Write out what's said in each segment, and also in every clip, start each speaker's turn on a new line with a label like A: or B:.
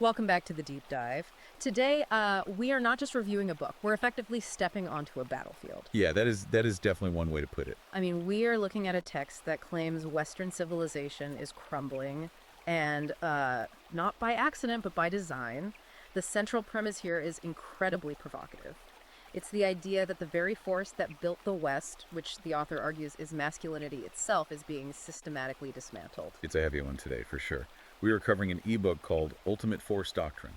A: Welcome back to the deep dive. Today, we are not just reviewing a book, we're effectively stepping onto a battlefield.
B: Yeah, that is definitely one way to put it.
A: I mean, we are looking at a text that claims Western civilization is crumbling, and not by accident, but by design. The central premise here is incredibly provocative. It's the idea that the very force that built the West, which the author argues is masculinity itself, is being systematically dismantled.
B: It's a heavy one today, for sure. We are covering an ebook called Ultimate Force Doctrine.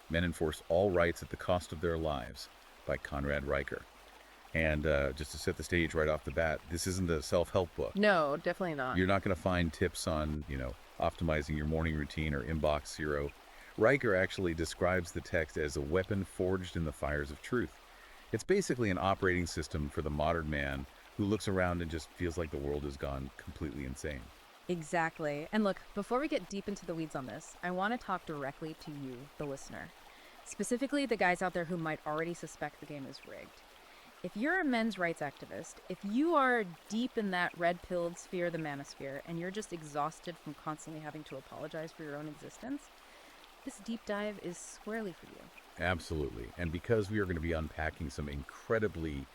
B: Men enforce all rights at the cost of their lives by Conrad Riker. And just to set the stage right off the bat, this isn't a self-help book.
A: No, definitely not.
B: You're not going to find tips on, optimizing your morning routine or inbox zero. Riker actually describes the text as a weapon forged in the fires of truth. It's basically an operating system for the modern man who looks around and just feels like the world has gone completely insane.
A: Exactly. And look, before we get deep into the weeds on this, I want to talk directly to you, the listener. Specifically, the guys out there who might already suspect the game is rigged. If you're a men's rights activist, if you are deep in that red-pilled sphere, the manosphere, and you're just exhausted from constantly having to apologize for your own existence, this deep dive is squarely for you.
B: Absolutely. And because we are going to be unpacking some incredibly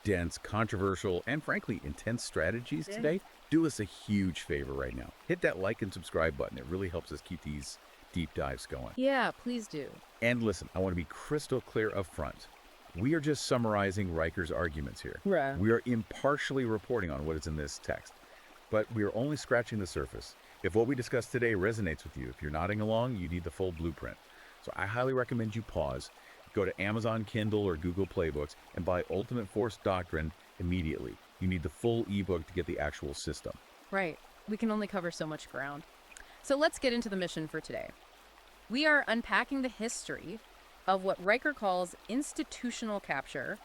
B: dense, controversial, and frankly, intense strategies today, do us a huge favor right now. Hit that like and subscribe button. It really helps us keep these deep dives going.
A: Yeah, please do.
B: And listen, I want to be crystal clear up front. We are just summarizing Riker's arguments here.
A: Right.
B: We are impartially reporting on what is in this text, but we are only scratching the surface. If what we discussed today resonates with you, if you're nodding along, you need the full blueprint. So I highly recommend you pause, go to Amazon Kindle or Google Playbooks, and buy Ultimate Force Doctrine immediately. You need the full ebook to get the actual system.
A: Right. We can only cover so much ground. So let's get into the mission for today. We are unpacking the history of what Riker calls institutional capture,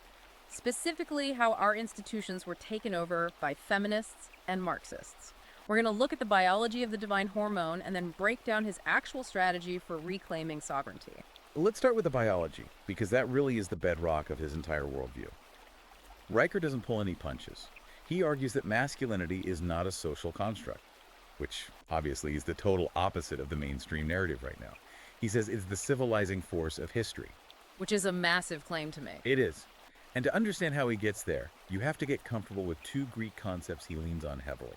A: specifically how our institutions were taken over by feminists and Marxists. We're going to look at the biology of the divine hormone and then break down his actual strategy for reclaiming sovereignty.
B: Let's start with the biology, because that really is the bedrock of his entire worldview. Riker doesn't pull any punches. He argues that masculinity is not a social construct, which obviously is the total opposite of the mainstream narrative right now. He says it's the civilizing force of history.
A: Which is a massive claim to make.
B: It is. And to understand how he gets there, you have to get comfortable with two Greek concepts he leans on heavily: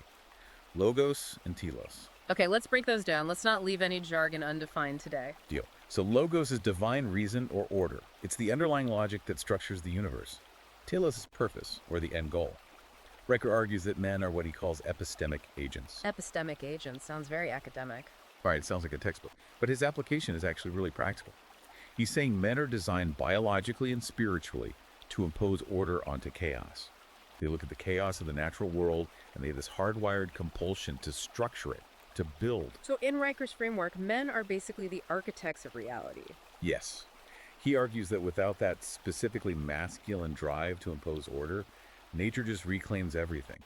B: logos and telos.
A: Okay, let's break those down. Let's not leave any jargon undefined today.
B: Deal. So logos is divine reason or order. It's the underlying logic that structures the universe. Telos is purpose, or the end goal. Riker argues that men are what he calls epistemic agents.
A: Epistemic agents sounds very academic.
B: Right, it sounds like a textbook. But his application is actually really practical. He's saying men are designed biologically and spiritually to impose order onto chaos. They look at the chaos of the natural world, and they have this hardwired compulsion to structure it, to build.
A: So in Riker's framework, men are basically the architects of reality.
B: Yes. He argues that without that specifically masculine drive to impose order, nature just reclaims everything.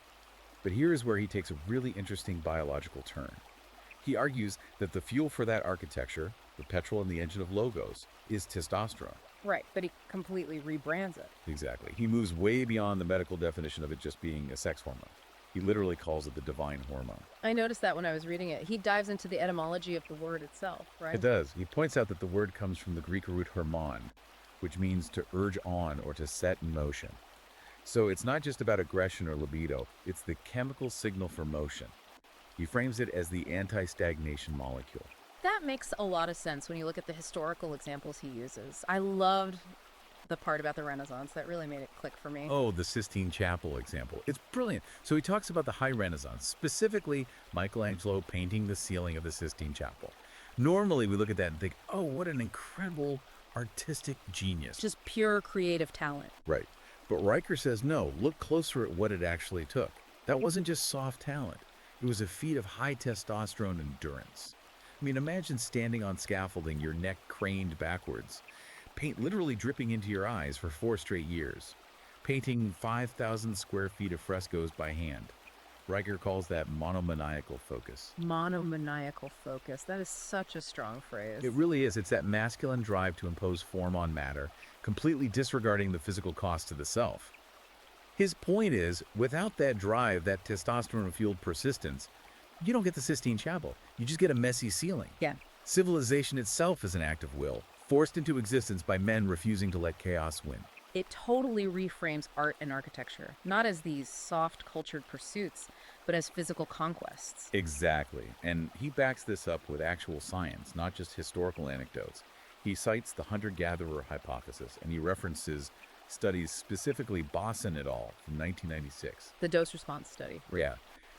B: But here is where he takes a really interesting biological turn. He argues that the fuel for that architecture, the petrol in the engine of logos, is testosterone.
A: Right, but he completely rebrands it.
B: Exactly. He moves way beyond the medical definition of it just being a sex hormone. He literally calls it the divine hormone.
A: I noticed that when I was reading it. He dives into the etymology of the word itself, right?
B: It does. He points out that the word comes from the Greek root hermon, which means to urge on or to set in motion. So it's not just about aggression or libido, it's the chemical signal for motion. He frames it as the anti-stagnation molecule.
A: That makes a lot of sense when you look at the historical examples he uses. I loved the part about the Renaissance. That really made it click for me.
B: Oh, the Sistine Chapel example. It's brilliant. So he talks about the High Renaissance, specifically Michelangelo painting the ceiling of the Sistine Chapel. Normally we look at that and think, oh, what an incredible artistic genius.
A: Just pure creative talent.
B: Right. But Riker says, no, look closer at what it actually took. That wasn't just soft talent. It was a feat of high testosterone endurance. I mean, imagine standing on scaffolding, your neck craned backwards, paint literally dripping into your eyes for 4 straight years, painting 5,000 square feet of frescoes by hand. Riker calls that monomaniacal focus.
A: Monomaniacal focus. That is such a strong phrase.
B: It really is. It's that masculine drive to impose form on matter, completely disregarding the physical cost to the self. His point is, without that drive, that testosterone-fueled persistence, you don't get the Sistine Chapel. You just get a messy ceiling.
A: Yeah.
B: Civilization itself is an act of will, forced into existence by men refusing to let chaos win.
A: It totally reframes art and architecture, not as these soft cultured pursuits, but as physical conquests.
B: Exactly. And he backs this up with actual science, not just historical anecdotes. He cites the hunter-gatherer hypothesis, and he references studies, specifically Bosson et al. From 1996.
A: The dose response study.
B: Yeah.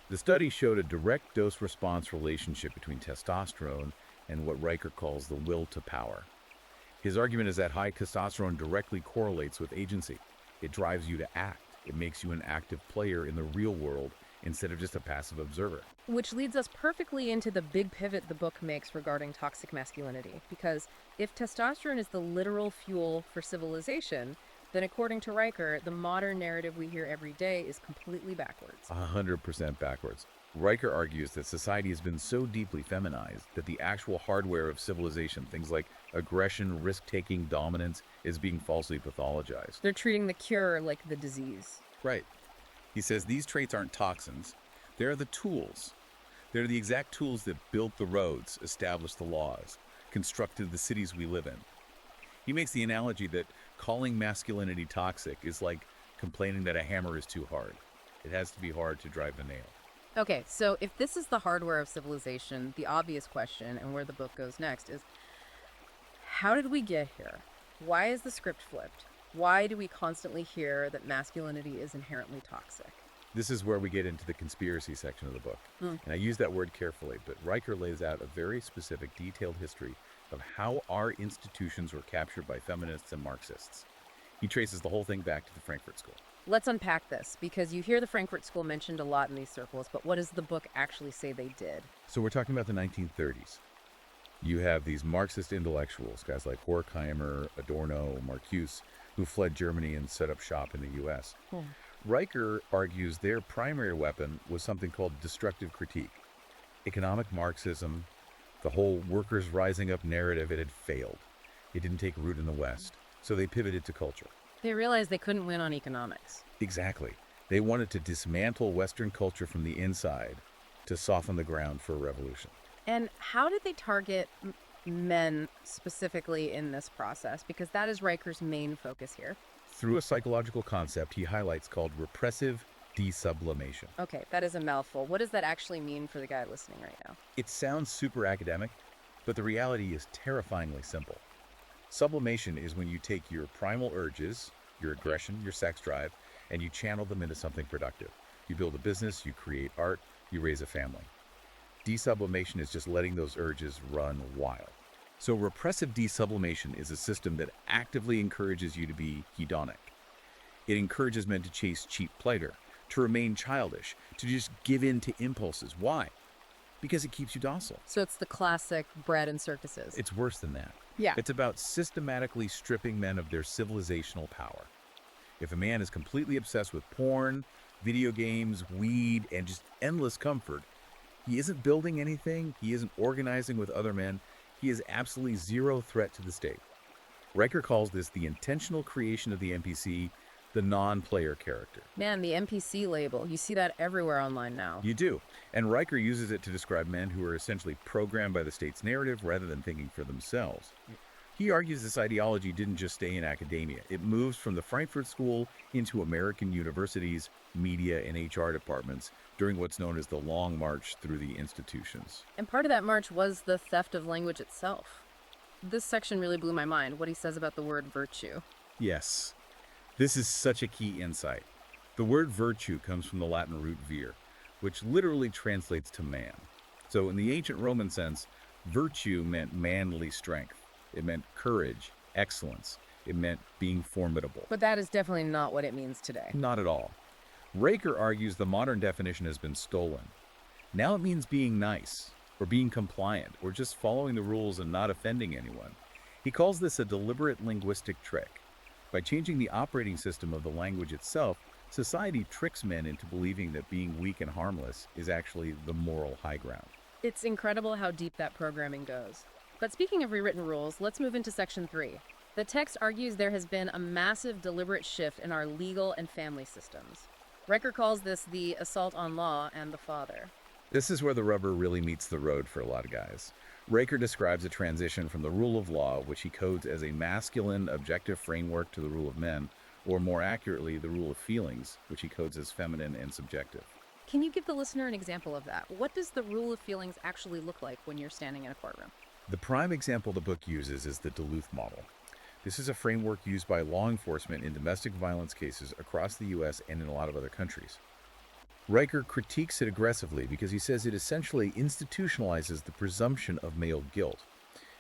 B: The study showed a direct dose-response relationship between testosterone and what Riker calls the will to power. His argument is that high testosterone directly correlates with agency. It drives you to act. It makes you an active player in the real world instead of just a passive observer.
A: Which leads us perfectly into the big pivot the book makes regarding toxic masculinity. Because if testosterone is the literal fuel for civilization, then according to Riker, the modern narrative we hear every day is completely backwards.
B: 100% backwards. Riker argues that society has been so deeply feminized that the actual hardware of civilization, things like aggression, risk-taking, dominance, is being falsely pathologized.
A: They're treating the cure like the disease.
B: Right. He says these traits aren't toxins. They're the tools. They're the exact tools that built the roads, established the laws, constructed the cities we live in. He makes the analogy that calling masculinity toxic is like complaining that a hammer is too hard. It has to be hard to drive the nail.
A: Okay, so if this is the hardware of civilization, the obvious question, and where the book goes next, is how did we get here? Why is the script flipped? Why do we constantly hear that masculinity is inherently toxic?
B: This is where we get into the conspiracy section of the book. And I use that word carefully, but Riker lays out a very specific, detailed history of how our institutions were captured by feminists and Marxists. He traces the whole thing back to the Frankfurt School.
A: Let's unpack this, because you hear the Frankfurt School mentioned a lot in these circles, but what does the book actually say they did?
B: So we're talking about the 1930s. You have these Marxist intellectuals, guys like Horkheimer, Adorno, Marcuse, who fled Germany and set up shop in the U.S. Riker argues their primary weapon was something called destructive critique. Economic Marxism, the whole workers rising up narrative, it had failed. It didn't take root in the West, so they pivoted to culture.
A: They realized they couldn't win on economics.
B: Exactly. They wanted to dismantle Western culture from the inside to soften the ground for a revolution.
A: And how did they target men specifically in this process? Because that is Riker's main focus here.
B: Through a psychological concept he highlights called repressive desublimation.
A: Okay, that is a mouthful. What does that actually mean for the guy listening right now?
B: It sounds super academic, but the reality is terrifyingly simple. Sublimation is when you take your primal urges, your aggression, your sex drive, and you channel them into something productive. You build a business, you create art, you raise a family. Desublimation is just letting those urges run wild. So repressive desublimation is a system that actively encourages you to be hedonic. It encourages men to chase cheap pleasure, to remain childish, to just give in to impulses. Why? Because it keeps you docile.
A: So it's the classic bread and circuses.
B: It's worse than that.
A: Yeah.
B: It's about systematically stripping men of their civilizational power. If a man is completely obsessed with porn, video games, weed, and just endless comfort, he isn't building anything, he isn't organizing with other men, he is absolutely zero threat to the state. Riker calls this the intentional creation of the NPC, the non-player character.
A: Man, the NPC label, you see that everywhere online now.
B: You do. And Riker uses it to describe men who are essentially programmed by the state's narrative rather than thinking for themselves. He argues this ideology didn't just stay in academia. It moves from the Frankfurt School into American universities, media, and HR departments during what's known as the Long March through the institutions.
A: And part of that march was the theft of language itself. This section really blew my mind, what he says about the word virtue.
B: Yes. This is such a key insight. The word virtue comes from the Latin root vir, which literally translates to man. So in the ancient Roman sense, virtue meant manly strength. It meant courage, excellence. It meant being formidable.
A: But that is definitely not what it means today.
B: Not at all. Riker argues the modern definition has been stolen. Now it means being nice, or being compliant, or just following the rules and not offending anyone. He calls this a deliberate linguistic trick. By changing the operating system of the language itself, society tricks men into believing that being weak and harmless is actually the moral high ground.
A: It's incredible how deep that programming goes. But speaking of rewritten rules, let's move into Section 3. The text argues there has been a massive deliberate shift in our legal and family systems. Riker calls this the assault on law and the father.
B: This is where the rubber really meets the road for a lot of guys. Raker describes a transition from the rule of law, which he codes as a masculine, objective framework, to the rule of men, or more accurately, the rule of feelings, which he codes as feminine and subjective.
A: Can you give the listener an example of that? What does the rule of feelings actually look like when you're standing in a courtroom?
B: The prime example the book uses is the Duluth model. This is a framework used by law enforcement in domestic violence cases across the U.S. and in a lot of other countries. Riker critiques it aggressively because he says it essentially institutionalizes the presumption of male guilt.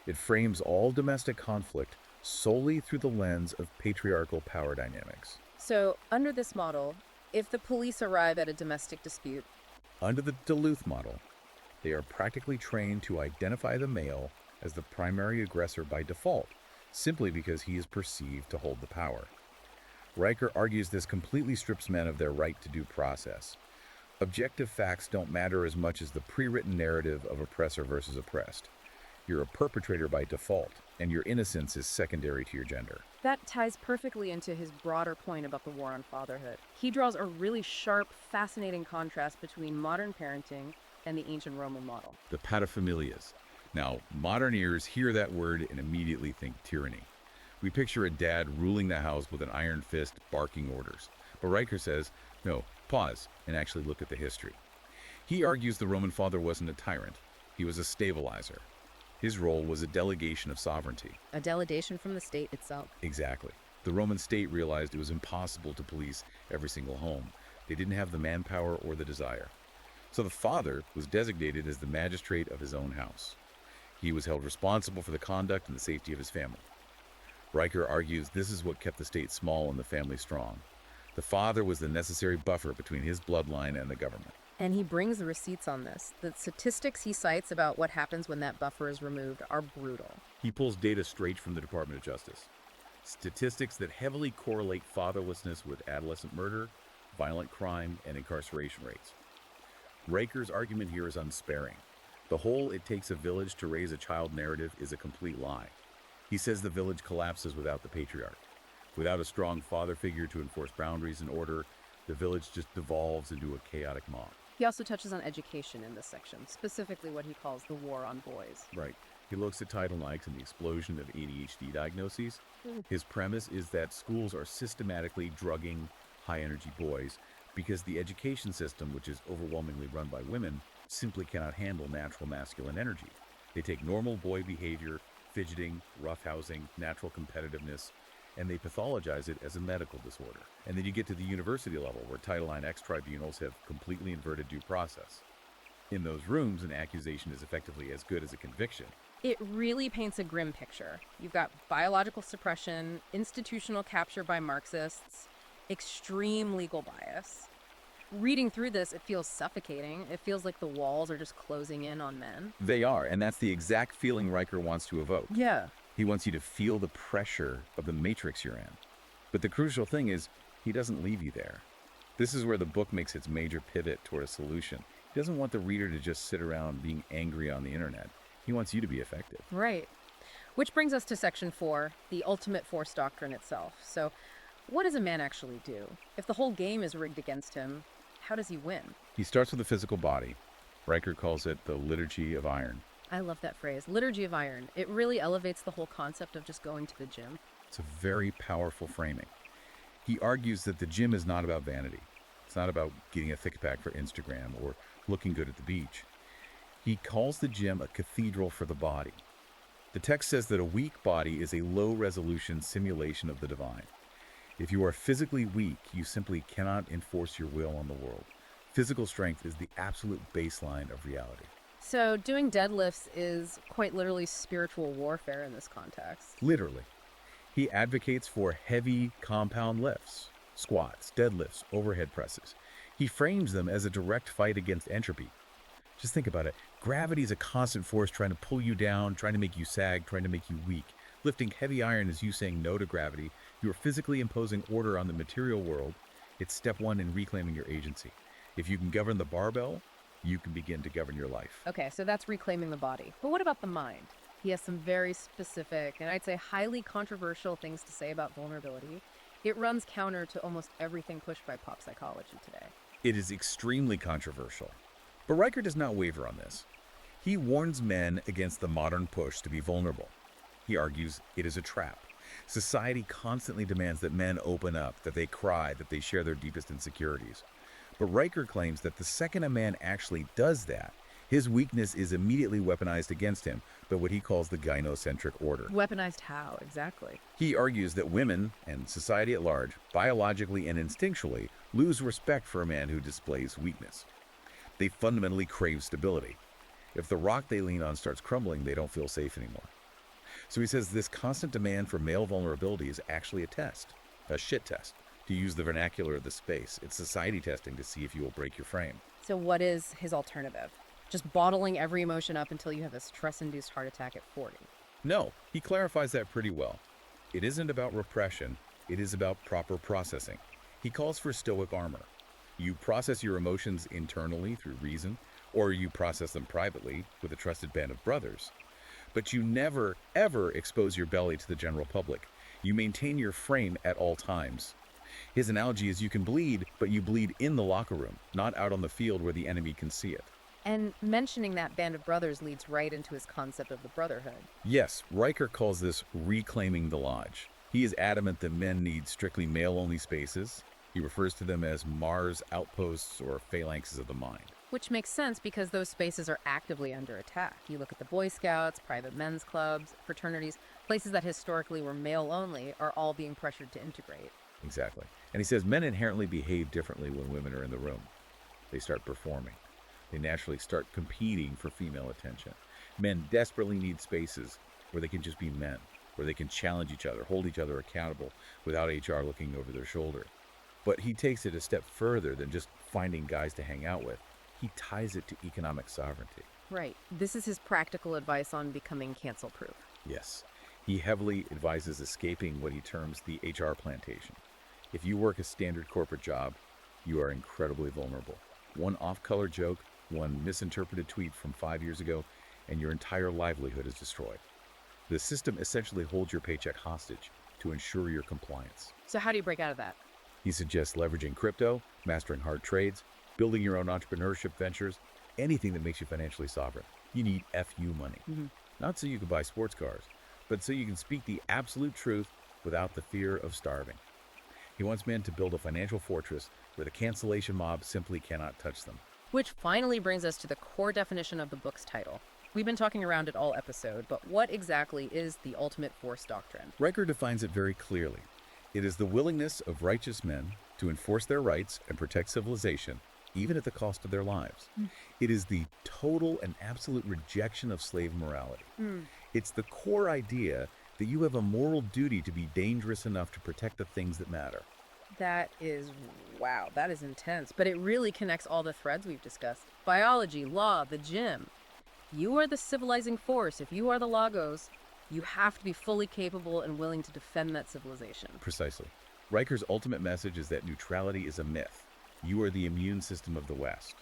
B: It frames all domestic conflict solely through the lens of patriarchal power dynamics.
A: So, under this model, if the police arrive at a domestic dispute,
B: Under the Duluth model, they are practically trained to identify the male as the primary aggressor by default, simply because he is perceived to hold the power. Riker argues this completely strips men of their right to due process. Objective facts don't matter as much as the pre-written narrative of oppressor versus oppressed. You're a perpetrator by default, and your innocence is secondary to your gender.
A: that ties perfectly into his broader point about the war on fatherhood. He draws a really sharp, fascinating contrast between modern parenting and the ancient Roman model.
B: The paterfamilias. Now, modern ears hear that word and immediately think tyranny. We picture a dad ruling the house with an iron fist, barking orders. But Riker says, no, pause and actually look at the history. He argues the Roman father wasn't a tyrant. He was a stabilizer. His role was a delegation of sovereignty.
A: A delegation from the state itself.
B: Exactly. The Roman state realized it was impossible to police every single home. They didn't have the manpower or the desire. So the father was designated as the magistrate of his own house. He was held responsible for the conduct and the safety of his family. Riker argues this is what kept the state small and the family strong. The father was the necessary buffer between his bloodline and the government.
A: And he brings the receipts on this. The statistics he cites about what happens when that buffer is removed are brutal.
B: He pulls data straight from the Department of Justice. Statistics that heavily correlate fatherlessness with adolescent murder, violent crime, and incarceration rates. Riker's argument here is unsparing. The whole "it takes a village to raise a child" narrative is a complete lie. He says the village collapses without the patriarch. Without a strong father figure to enforce boundaries and order, the village just devolves into a chaotic mob.
A: He also touches on education in this section, specifically what he calls the war on boys.
B: Right. He looks at Title IX and the explosion of ADHD diagnoses. His premise is that schools are systematically drugging high-energy boys because the education system, which is overwhelmingly run by women, simply cannot handle natural masculine energy. They take normal boy behavior, fidgeting, roughhousing, natural competitiveness, and they pathologize it as a medical disorder. And then you get to the university level, where Title IX tribunals have completely inverted due process. In those rooms, an accusation is effectively as good as a conviction.
A: It really paints a grim picture. You've got biological suppression, institutional capture by Marxists, extreme legal bias. Reading through this, it feels suffocating. It feels like the walls are just closing in on men.
B: They are, and that's the exact feeling Riker wants to evoke.
A: Yeah.
B: He wants you to feel the pressure of the matrix you're in. But the crucial thing is, he doesn't leave you there. This is where the book makes its major pivot toward a solution. He doesn't want the reader to just sit around being angry on the internet. He wants you to be effective.
A: Right. Which brings us to section 4, the ultimate force doctrine itself. So, what does a man actually do? If the whole game is rigged against him, how does he win?
B: He starts with the physical body. Riker calls it the liturgy of iron.
A: I love that phrase, liturgy of iron. It really elevates the whole concept of just going to the gym.
B: It's a very powerful framing. He argues that the gym is not about vanity. It's not about getting a thick-pack for Instagram or looking good at the beach. He calls the gym a cathedral for the body. The text says that a weak body is a low-resolution simulation of the divine. If you are physically weak, you simply cannot enforce your will on the world. Physical strength is the absolute baseline of reality.
A: So, doing deadlifts is quite literally spiritual warfare in this context.
B: Literally. He advocates for heavy compound lifts, squats, deadlifts, overhead presses. He frames them as a direct fight against entropy. Just think about it. Gravity is a constant force trying to pull you down, trying to make you sag, trying to make you weak. Lifting heavy iron is you saying no to gravity. You are physically imposing order on the material world. It's step one in reclaiming your agency. If you can govern the barbell, you can begin to govern your life.
A: Okay, so that's reclaiming the body. But what about the mind? He has some very specific, and I'd say highly controversial things to say about vulnerability. It runs counter to almost everything pushed by pop psychology today.
B: It is extremely controversial. But Riker does not waver on this. He warns men against the modern push to be vulnerable. He argues it is a trap. Society constantly demands that men open up, that they cry, that they share their deepest insecurities. But Riker claims that the second a man actually does that, his weakness is immediately weaponized against him by what he calls the gynocentric order.
A: Weaponized how, exactly?
B: He argues that women, and society at large, biologically and instinctually, lose respect for a man who displays weakness. They fundamentally crave stability. If the rock they lean on starts crumbling, they don't feel safe anymore. So he says this constant demand for male vulnerability is actually a test, a shit test, to use the vernacular of the space. It's society testing to see if you will break your frame.
A: So what is his alternative? Just bottling every emotion up until you have a stress-induced heart attack at 40.
B: No, he clarifies that pretty well. It isn't about repression, it is about proper processing. He calls for stoic armor. You process your emotions internally through reason, or you process them privately with a trusted band of brothers. But you never, ever expose your belly to the general public. You maintain your frame at all times. His analogy is you can bleed, but you bleed in the locker room, not out on the field where the enemy can see it.
A: And mentioning that band of brothers leads right into his concept of the brotherhood.
B: Yes, Riker calls this reclaiming the lodge. He is adamant that men need strictly male-only spaces. He refers to them as Mars outposts or phalanxes of the mind.
A: Which makes sense because those spaces are actively under attack. You look at the Boy Scouts, private men's clubs, fraternities, places that historically were male-only are all being pressured to integrate.
B: Exactly. And he says men inherently behave differently when women are in the room. They start performing. They naturally start competing for female attention. Men desperately need spaces where they can just be men, where they can challenge each other, hold each other accountable without HR looking over their shoulder. But he takes it a step further than just finding guys to hang out with. He ties it to economic sovereignty.
A: Right. This is his practical advice on becoming cancel-proof.
B: Yes. He heavily advises escaping what he terms the HR plantation. If you work a standard corporate job, you are incredibly vulnerable. One off-color joke, one misinterpreted tweet from 5 years ago, and your entire livelihood is destroyed. The system essentially holds your paycheck hostage to ensure your compliance.
A: So how do you break out of that?
B: He suggests leveraging crypto, mastering hard trades, building your own entrepreneurship ventures, anything that makes you financially sovereign. You need FU money. Not so you can buy sports cars, but so you can speak the absolute truth without the fear of starving. He wants men to build a financial fortress where the cancellation mob simply cannot touch them.
A: Which finally brings us to the core definition of the book's title. We've been talking around it all episode, but what exactly is the ultimate force doctrine?
B: Riker defines it very clearly. It is the willingness of righteous men to enforce their rights and protect civilization, even at the cost of their lives. It is the total and absolute rejection of slave morality. It's the core idea that you have a moral duty to be dangerous enough to protect the things that matter.
A: That is, wow, that is intense. But it really connects all the threads we've discussed. Biology, law, the gym. You are the civilizing force. If you are the Logos, you have to be fully capable and willing to defend that civilization.
B: Precisely. Riker's ultimate message is that neutrality is a myth. You are the immune system of the West.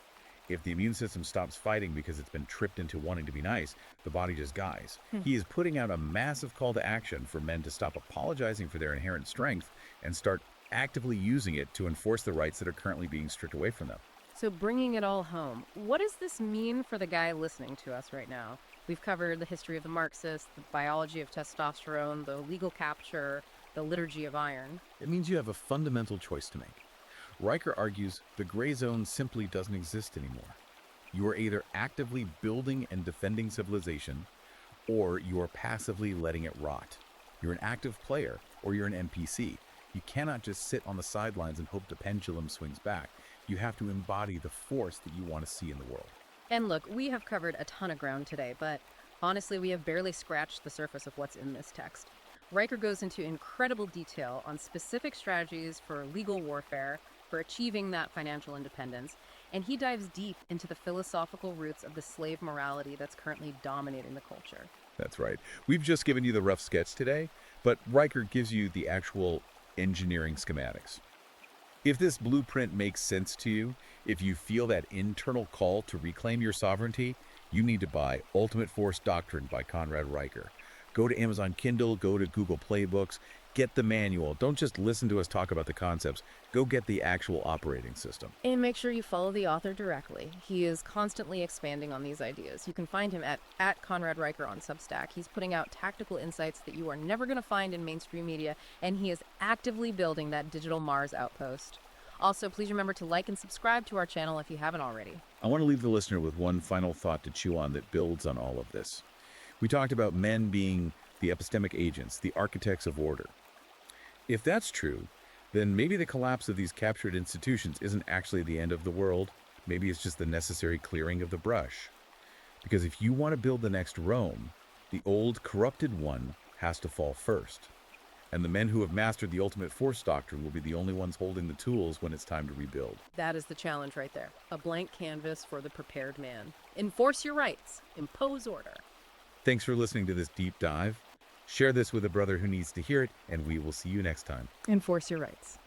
B: If the immune system stops fighting because it's been tripped into wanting to be nice, the body just dies. He is putting out a massive call to action for men to stop apologizing for their inherent strength and start actively using it to enforce the rights that are currently being stripped away from them.
A: So bringing it all home, what does this mean for the guy listening to us right now? We've covered the history of the Marxists, the biology of testosterone, the legal capture, the liturgy of iron.
B: It means you have a fundamental choice to make. Riker argues the gray zone simply doesn't exist anymore. You are either actively building and defending civilization, or you are passively letting it rot. You're an active player, or you're an NPC. You cannot just sit on the sidelines and hope the pendulum swings back. You have to embody the force that you want to see in the world.
A: And look, we have covered a ton of ground today, but honestly, we have barely scratched the surface of what's in this text. Riker goes into incredible detail on specific strategies for legal warfare, for achieving that financial independence, and he dives deep into the philosophical roots of the slave morality that's currently dominating the culture.
B: That's right. We've just given you the rough sketch today, but Riker gives you the actual engineering schematics. If this blueprint makes sense to you, if you feel that internal call to reclaim your sovereignty, you need to buy Ultimate Force Doctrine by Conrad Riker. Go to Amazon Kindle, go to Google Play Books, Get the manual. Don't just listen to us talk about the concepts. Go get the actual operating system.
A: And make sure you follow the author directly. He is constantly expanding on these ideas. You can find him at Conrad Riker on Substack. He's putting out tactical insights that you are never going to find in mainstream media, and he is actively building that digital Mars outpost. Also, please remember to like and subscribe to our channel if you haven't already.
B: I want to leave the listener with one final thought to chew on that builds on all of this. We talked about men being the epistemic agents, the architects of order. If that's true, then maybe the collapse of these captured institutions isn't actually the end of the world. Maybe it's just the necessary clearing of the brush. Because if you want to build the next Rome, the old corrupted one has to fall first. And the men who have mastered the ultimate force doctrine will be the only ones holding the tools when it's time to rebuild.
A: That is the challenge right there. A blank canvas for the prepared man. Enforce your rights. Impose order.
B: Thanks for listening to this deep dive. Share this with a brother who needs to hear it, and we will see you next time.
A: Enforce your rights.